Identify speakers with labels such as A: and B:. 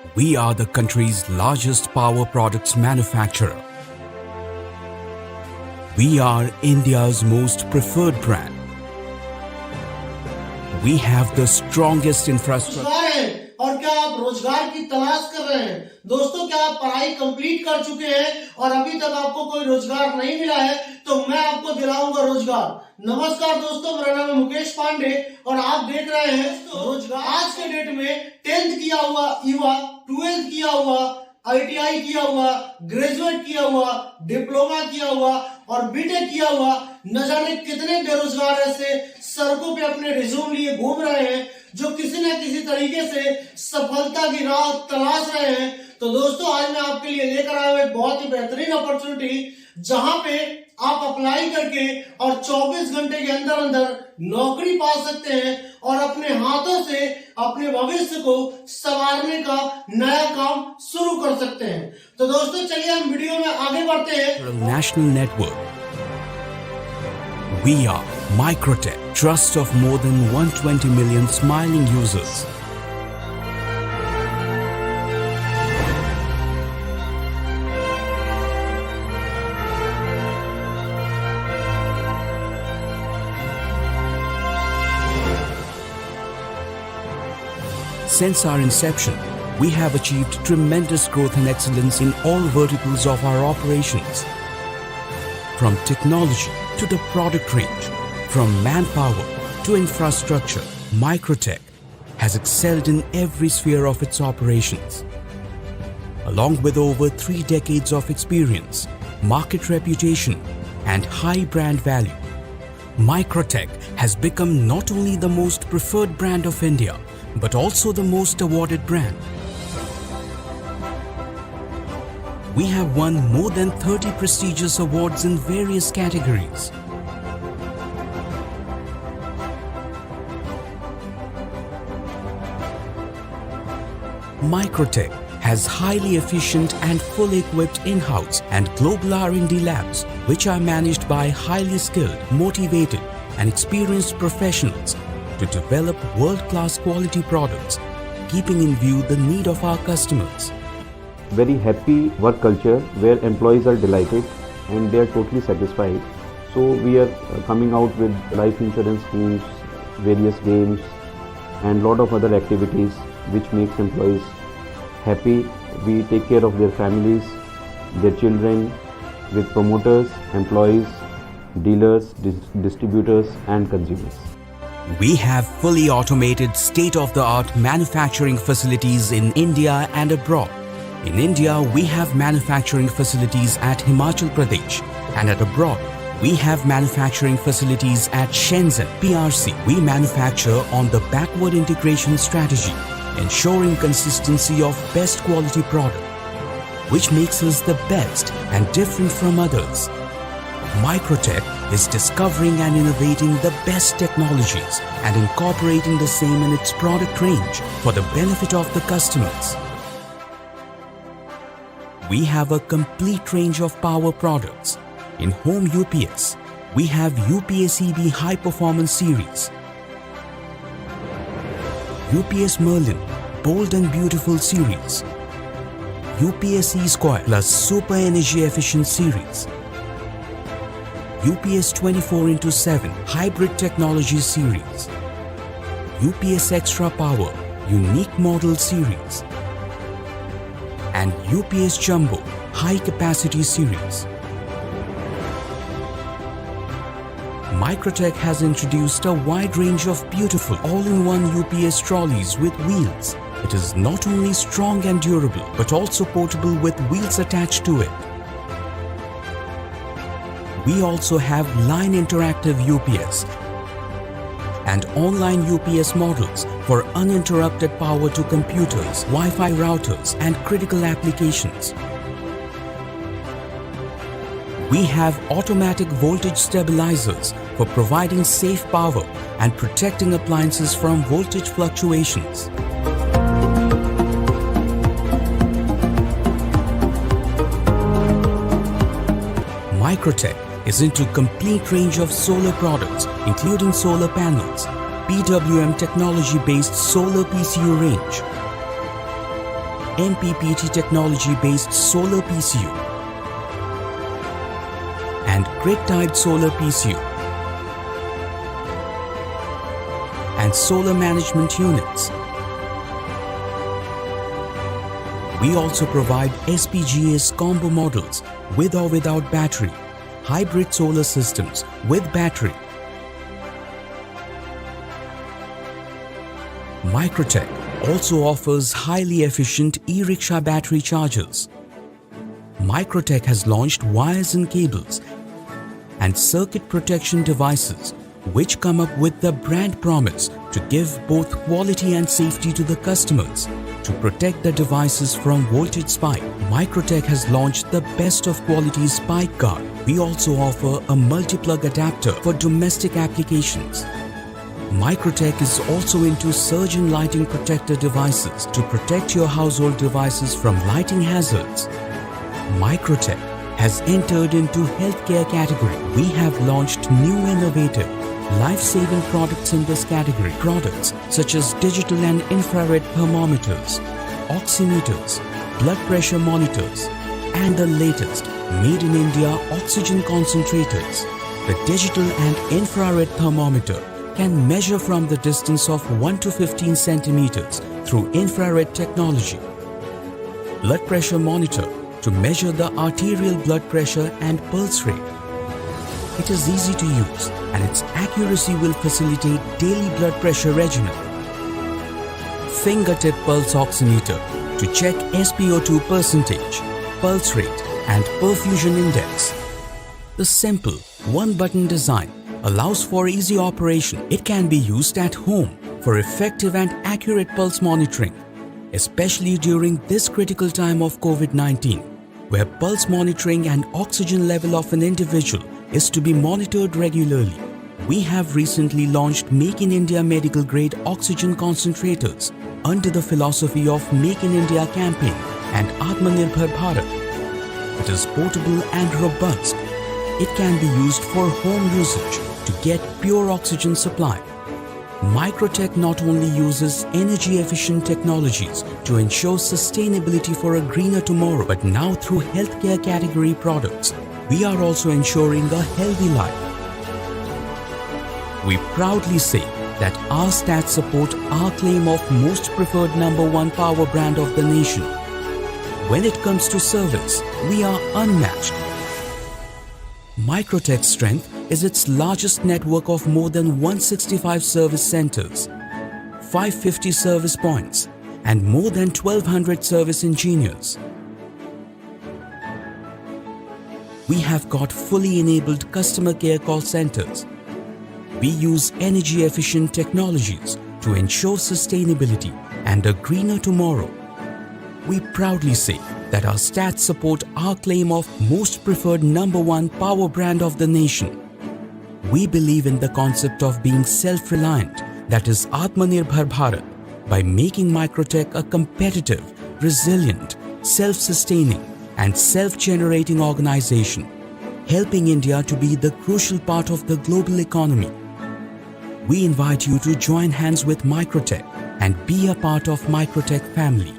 A: We are the country's largest power products manufacturer. We are India's most preferred brand. We have the strongest infrastructure.
B: और क्या आप रोजगार की तलाश कर रहे हैं? दोस्तों, क्या आप पढ़ाई कंप्लीट कर चुके हैं और अभी तक आपको कोई रोजगार नहीं मिला है? तो मैं आपको दिलाऊंगा रोजगार। नमस्कार दोस्तों, मेरा नाम है मुकेश पांडे और आप देख रहे हैं रोजगार। आज के डेट में 10th किया हुआ युवा, 12th किया हुआ, ITI किया हुआ, ग्रेजुएट किया हुआ, डिप्लोमा किया हुआ और बीटेक किया हुआ, न जाने कितने बेरोजगार ऐसे सड़कों पे अपने रिज्यूम लिए घूम रहे हैं, जो किसी न किसी तरीके से सफलता की राह तलाश रहे हैं। तो दोस्तों, आज मैं आपके लिए लेकर आया हूं एक बहुत ही बेहतरीन अपॉर्चुनिटी, जहां पे आप अप्लाई करके और 24 घंटे के अंदर अंदर नौकरी पा सकते हैं और अपने हाथों से अपने भविष्य को संवारने का नया काम शुरू कर सकते हैं। तो दोस्तों, चलिए हम वीडियो में आगे बढ़ते हैं।
A: National network. We are Microtek, trust of more than 120 million smiling users. Since our inception, we have achieved tremendous growth and excellence in all verticals of our operations. From technology to the product range, from manpower to infrastructure, Microtek has excelled in every sphere of its operations. Along with over 3 decades of experience, market reputation, and high brand value, Microtek has become not only the most preferred brand of India, but also the most awarded brand. We have won more than 30 prestigious awards in various categories. Microtek has highly efficient and fully equipped in-house and global R&D labs, which are managed by highly skilled, motivated and experienced professionals to develop world-class quality products, keeping in view the need of our customers.
C: Very happy work culture where employees are delighted and they are totally satisfied. So we are coming out with life insurance schemes, various games and lot of other activities which makes employees happy. We take care of their families, their children with promoters, employees, dealers, distributors and consumers.
A: We have fully automated state-of-the-art manufacturing facilities in India and abroad. In India, we have manufacturing facilities at Himachal Pradesh, and at abroad, we have manufacturing facilities at Shenzhen, PRC. We manufacture on the backward integration strategy, ensuring consistency of best quality product, which makes us the best and different from others. Microtek is discovering and innovating the best technologies and incorporating the same in its product range for the benefit of the customers. We have a complete range of power products. In home UPS, we have UPS-EB High Performance Series, UPS Merlin Bold and Beautiful Series, UPS E-Square Plus Super Energy Efficient Series, UPS 24x7 Hybrid Technology Series, UPS Extra Power Unique Model Series, and UPS Jumbo High Capacity Series. Microtek has introduced a wide range of beautiful all-in-one UPS trolleys with wheels. It is not only strong and durable, but also portable with wheels attached to it. We also have line interactive UPS and online UPS models for uninterrupted power to computers, Wi-Fi routers and critical applications. We have automatic voltage stabilizers for providing safe power and protecting appliances from voltage fluctuations. Microtek is into complete range of solar products, including solar panels, PWM technology-based solar PCU range, MPPT technology-based solar PCU and grid-tied solar PCU and solar management units. We also provide SPGA's combo models with or without battery, hybrid solar systems with battery. Microtek also offers highly efficient e-rickshaw battery chargers. Microtek has launched wires and cables and circuit protection devices which come up with the brand promise to give both quality and safety to the customers. To protect the devices from voltage spike, Microtek has launched the best of quality spike guard. We also offer a multi-plug adapter for domestic applications. Microtek is also into surge and lighting protector devices to protect your household devices from lighting hazards. Microtek has entered into healthcare category. We have launched new innovative, life-saving products in this category. Products such as digital and infrared thermometers, oximeters, blood pressure monitors, and the latest made in India oxygen concentrators. The digital and infrared thermometer can measure from the distance of 1 to 15 centimeters through infrared technology. Blood pressure monitor to measure the arterial blood pressure and pulse rate. It is easy to use and its accuracy will facilitate daily blood pressure regimen. Fingertip pulse oximeter to check SpO2 percentage, pulse rate and perfusion index. The simple one-button design allows for easy operation. It can be used at home for effective and accurate pulse monitoring, especially during this critical time of COVID-19, where pulse monitoring and oxygen level of an individual is to be monitored regularly. We have recently launched Make in India medical grade oxygen concentrators under the philosophy of Make in India campaign and Atmanirbhar Bharat. It is portable and robust. It can be used for home usage to get pure oxygen supply. Microtek not only uses energy-efficient technologies to ensure sustainability for a greener tomorrow, but now through healthcare category products, we are also ensuring a healthy life. We proudly say that our stats support our claim of most preferred #1 power brand of the nation. When it comes to service, we are unmatched. Microtek's strength is its largest network of more than 165 service centers, 550 service points, and more than 1,200 service engineers. We have got fully enabled customer care call centers. We use energy-efficient technologies to ensure sustainability and a greener tomorrow. We proudly say that our stats support our claim of most preferred #1 power brand of the nation. We believe in the concept of being self-reliant, that is Atmanirbhar Bharat, by making Microtek a competitive, resilient, self-sustaining and self-generating organization, helping India to be the crucial part of the global economy. We invite you to join hands with Microtek and be a part of Microtek family.